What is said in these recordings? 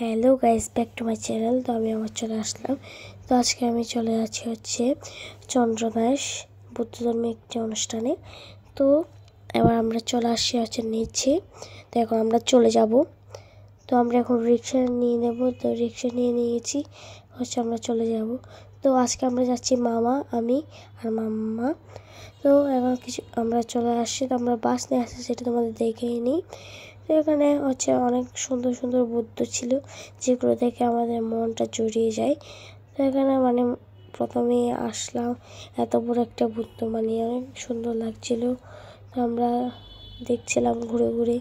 Hello guys, back to my channel. তো আমি আবার চলে আসলাম। তো আজকে আমি চলে যাচ্ছি চন্দ্রদাস বুদ্ধ ধর্মের একটি অনুষ্ঠানে। তো এবার আমরা চলে আসছি নিচে। তো এখন আমরা চলে যাব। তো আমরা এখন রিক্সা নিয়ে নেব। তো রিক্সা নিয়ে নিয়েছি, আমরা চলে যাব। তো আজকে আমরা যাচ্ছি মামা, আমি আর মাম্মা। তো এখন আমরা চলে আসছি। তো আমরা বাস নিয়ে আসছি, সেটা তোমাদের দেখেই নিই। তো এখানে অনেক সুন্দর সুন্দর বুদ্ধ ছিল, যেগুলো দেখে আমাদের মনটা জুড়িয়ে যায়। তো এখানে প্রথমে আসলাম, এত বড় একটা বুদ্ধ অনেক সুন্দর লাগছিল। তো আমরা দেখছিলাম ঘুরে ঘুরে।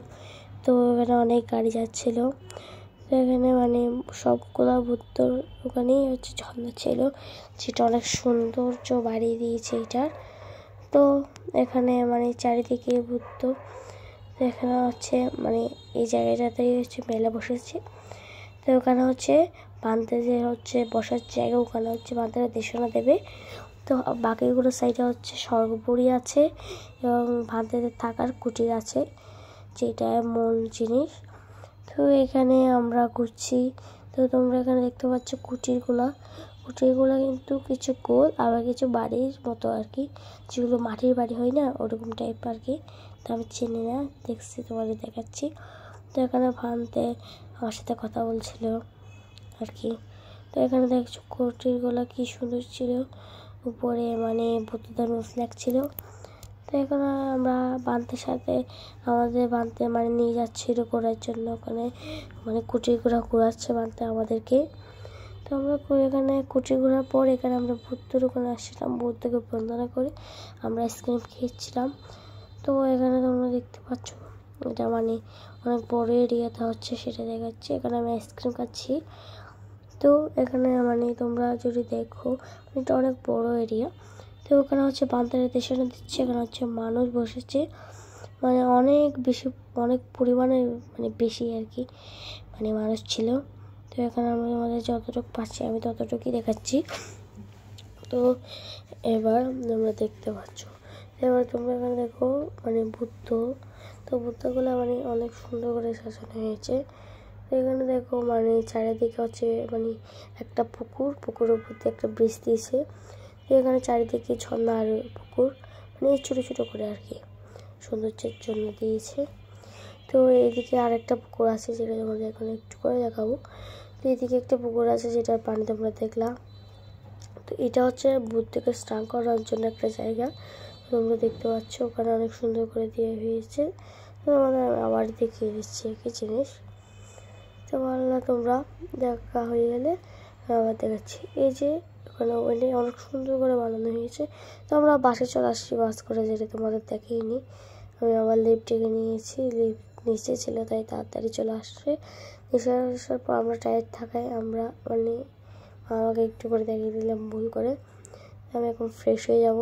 তো এখানে অনেক গাড়ি যাচ্ছিল। তো এখানে সবগুলো বুদ্ধর ওখানেই ঝর্ণা ছিল, যেটা অনেক সৌন্দর্য বাড়িয়ে দিয়েছে এটার। তো এখানে চারিদিকে বুদ্ধ। তো এখানে এই জায়গাটাতে মেলা বসেছে। তো ওখানে বান্ধে যে বসার জায়গা, ওখানে বান্ধেরা দেশনা দেবে। তো বাকিগুলো সাইডে স্বর্গপুরী আছে এবং বান্ধেদের থাকার কুটির আছে, যেটা মূল জিনিস। তো এখানে আমরা ঘুরছি। তো তোমরা এখানে দেখতে পাচ্ছ কুটিরগুলা কিন্তু কিছু গোল, আবার কিছু বাড়ির মতো আর কি, যেগুলো মাটির বাড়ি হয় না, ওরকম টাইপ আর কি। তো আমি চিনি না, দেখছি, তোমাদের দেখাচ্ছি। তো এখানে ভান্তে আমার সাথে কথা বলছিল আর কি। তো এখানে দেখছো কুটিরগুলা কি সুন্দর ছিল, উপরে বুদ্ধ ধর্ম ফ্ল্যাগ ছিল। তো এখানে আমরা বান্তের সাথে আমাদের বান্তে নিয়ে যাচ্ছিল ঘোরার জন্য। ওখানে কুটিরগুলা ঘোরাচ্ছে বান্তে আমাদেরকে। তো আমরা এখানে কুটির ঘোরার পর এখানে আমরা বুদ্ধর ওখানে আসছিলাম। বুদ্ধকে বন্দনা করে আমরা আইসক্রিম খেয়েছিলাম। তো এখানে তোমরা দেখতে পাচ্ছ, এটা অনেক বড় এরিয়াটা সেটা দেখাচ্ছে। এখানে আমি আইসক্রিম খাচ্ছি। তো এখানে তোমরা যদি দেখো, এটা অনেক বড় এরিয়া। তো ওখানে বান্দারা দেশনা দিচ্ছে। এখানে মানুষ বসেছে, অনেক বেশি, অনেক পরিমাণে বেশি আর কি মানুষ ছিল। তো এখানে আমাদের যতটুকু পাচ্ছি আমি ততটুকুই দেখাচ্ছি। তো এবার তোমরা দেখতে পাচ্ছ, এবার তোমরা এখানে দেখো বুদ্ধ। তো বুদ্ধগুলো অনেক সুন্দর করে সাজানো হয়েছে। তো এখানে দেখো চারিদিকে একটা পুকুরের উপর দিয়ে একটা ব্রিজ দিয়েছে। তো এখানে চারিদিকে ঝর্ণা আর পুকুর, ছোটো ছোটো করে আর কি, সৌন্দর্যের জন্য দিয়েছে। তো এইদিকে আরেকটা পুকুর আছে, যেটা তোমাদের এখন একটু করে দেখাবো। তো এইদিকে একটা পুকুর আছে, যেটার পানি তোমরা দেখলাম। তো এটা বুদ্ধকে স্নান করার জন্য একটা জায়গা, তোমরা দেখতে পাচ্ছ। ওখানে অনেক সুন্দর করে দিয়ে হয়েছে। তো আবার দেখিয়ে দিচ্ছি একই জিনিস। তো বললাম, তোমরা দেখা হয়ে গেলে আবার দেখাচ্ছি। এই যে ওখানে অনেক সুন্দর করে বানানো হয়েছে। তো আমরা বাসে চলে আসছি, বাস করে, যেটা তোমাদের দেখেইনি। আমি আবার লিফট ডেকে নিয়েছি, লিফট নিচে ছিল, তাই তাড়াতাড়ি চলে আসছে। নিচে আসার পর আমরা টায়ার থাকায় আমরা আমাকে একটু করে দেখিয়ে দিলাম ভুল করে। আমি এখন ফ্রেশ হয়ে যাব।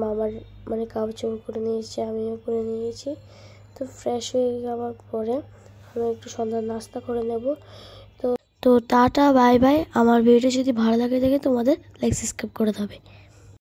মামার কাপড় চোপড় করে নিয়েছি, আমিও করে নিয়েছি। তো ফ্রেশ হয়ে যাওয়ার পরে আমি একটু সন্ধ্যার নাস্তা করে নেব। তো টাটা, বাই বাই। আমার ভিডিও যদি ভালো লাগে তোমাদের লাইক সাবস্ক্রাইব করে দেবে।